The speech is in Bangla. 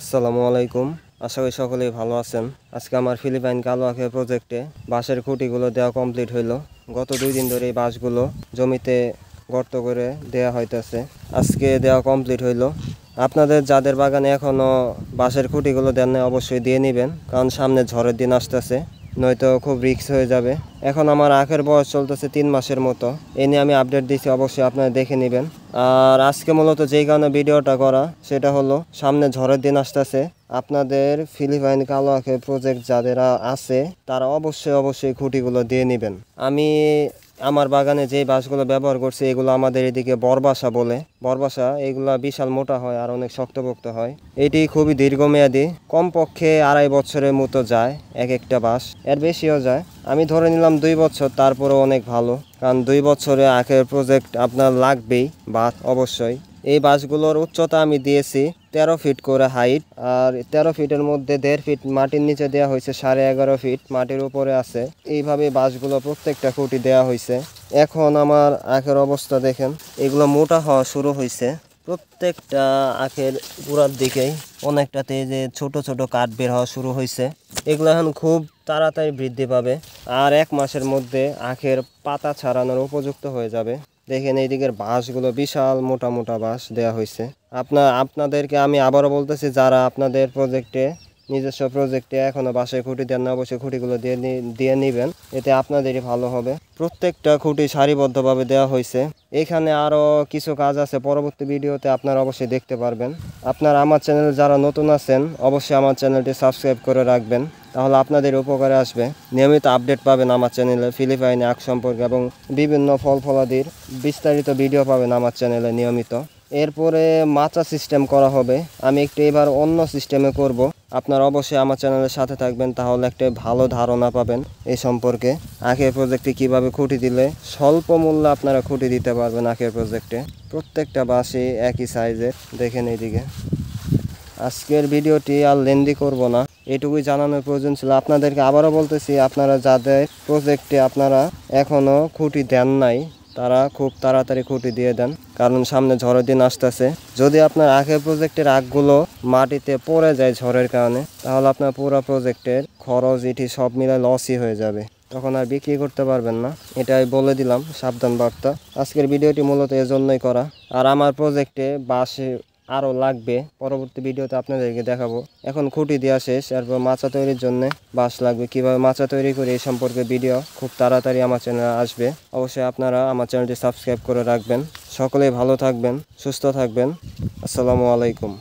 আসসালামু আলাইকুম। আশা করি সকলেই ভালো আছেন। আজকে আমার ফিলিপাইন কালো আঁখের প্রজেক্টে বাঁশের খুঁটিগুলো দেওয়া কমপ্লিট হইল। গত 2 দিন ধরে এই বাঁশগুলো জমিতে গর্ত করে দেওয়া হইতেছে। আজকে দেওয়া কমপ্লিট হইল। আপনাদের যাদের বাগানে এখনও বাঁশের খুঁটিগুলো দেন নাই অবশ্যই দিয়ে নেবেন, কারণ সামনে ঝড়ের দিন আসতেছে, নয়তো খুব রিস্ক হয়ে যাবে। এখন আমার আখের বয়স চলতেছে 3 মাসের মতো। এ নিয়ে আমি আপডেট দিচ্ছি, অবশ্যই আপনারা দেখে নেবেন। আর আজকে মূলত যেই কারণে ভিডিওটা করা সেটা হলো সামনে ঝড়ের দিন আসতেছে। আপনাদের ফিলিপাইন কালো আখের প্রজেক্ট যাদের আছে তারা অবশ্যই খুঁটিগুলো দিয়ে নেবেন। আমি আমার বাগানে যে বাঁশগুলো ব্যবহার করছি এগুলো আমাদের এদিকে বরবাসা বলে। বরবাসা এগুলা বিশাল মোটা হয় আর অনেক শক্তপোক্ত হয়। এটি খুবই দীর্ঘমেয়াদী, কমপক্ষে 2.5 বছরের মতো যায় এক একটা বাঁশ, এর বেশিও যায়। আমি ধরে নিলাম 2 বছর, তারপরেও অনেক ভালো, কারণ 2 বছরে আখের প্রজেক্ট আপনার লাগবেই বাঁশ অবশ্যই। এই বাঁশগুলোর উচ্চতা আমি দিয়েছি 13 ফিট করে হাইট, আর 13 ফিটের মধ্যে 1.5 ফিট মাটির নিচে দেওয়া হয়েছে, 11.5 ফিট মাটির উপরে আছে। এইভাবে বাঁশগুলো প্রত্যেকটা খুঁটি দেওয়া হয়েছে। এখন আমার আখের অবস্থা দেখেন, এগুলো মোটা হওয়া শুরু হয়েছে। প্রত্যেকটা আখের গোড়ার দিকেই অনেকটাতে যে ছোট ছোট কাঠ বের হওয়া শুরু হয়েছে। এগুলো এখন খুব তাড়াতাড়ি বৃদ্ধি পাবে, আর 1 মাসের মধ্যে আখের পাতা ছাড়ানোর উপযুক্ত হয়ে যাবে। দেখেন এই দিকের বাঁশগুলো বিশাল মোটা মোটা বাঁশ দেওয়া হয়েছে। আপনাদেরকে আমি আবারও বলতেছি, যারা আপনাদের নিজস্ব প্রজেক্টে এখনো বাঁশের খুঁটি দেন না, অবশ্যই খুঁটিগুলো দিয়ে নেবেন, এতে আপনাদেরই ভালো হবে। প্রত্যেকটা খুঁটি সারিবদ্ধভাবে দেওয়া হয়েছে। এখানে আরও কিছু কাজ আছে, পরবর্তী ভিডিওতে আপনারা অবশ্যই দেখতে পারবেন। আপনারা আমার চ্যানেলে যারা নতুন আছেন অবশ্যই আমার চ্যানেলটি সাবস্ক্রাইব করে রাখবেন, তাহলে আপনাদের উপকারে আসবে। নিয়মিত আপডেট পাবেন আমার চ্যানেলে ফিলিপাইনে আখ সম্পর্কে, এবং বিভিন্ন ফল ফলাদির বিস্তারিত ভিডিও পাবেন আমার চ্যানেলে নিয়মিত। এরপরে মাচা সিস্টেম করা হবে, আমি একটু এবার অন্য সিস্টেমে করব। আপনারা অবশ্যই আমার চ্যানেলের সাথে থাকবেন, তাহলে একটা ভালো ধারণা পাবেন এই সম্পর্কে। আখের প্রজেক্টে কিভাবে খুঁটি দিলে স্বল্প মূল্যে আপনারা খুঁটি দিতে পারবেন আখের প্রজেক্টে। প্রত্যেকটা বাঁশই একই সাইজের, দেখেন এইদিকে। আজকের ভিডিওটি আর লেন্দি করব না, এটুকুই জানানোর প্রয়োজন ছিল। আপনাদেরকে আবারও বলতেছি, আপনারা যাদের প্রজেক্টে আপনারা এখনও খুঁটি দেন নাই তারা খুব তাড়াতাড়ি খুঁটি দিয়ে দেন, কারণ সামনে ঝড়ের দিন আসতেছে। যদি আপনার আখের প্রজেক্টের আখগুলো মাটিতে পড়ে যায় ঝড়ের কারণে, তাহলে আপনার পুরো প্রজেক্টের খরচ ইটি সব মিলে লসই হয়ে যাবে, তখন আর বিক্রি করতে পারবেন না। এটাই বলে দিলাম সাবধান বার্তা। আজকের ভিডিওটি মূলত এজন্যই করা। আর আমার প্রজেক্টে বাঁশে আরও লাগবে, পরবর্তী ভিডিওতে আপনাদেরকে দেখাবো। এখন খুঁটি দেওয়া শেষ, এরপর মাচা তৈরির জন্য বাঁশ লাগবে। কিভাবে মাচা তৈরি করি এই সম্পর্কে ভিডিও খুব তাড়াতাড়ি আমার চ্যানেলে আসবে। অবশ্যই আপনারা আমার চ্যানেলটি সাবস্ক্রাইব করে রাখবেন। সকলেই ভালো থাকবেন, সুস্থ থাকবেন। আসসালামু আলাইকুম।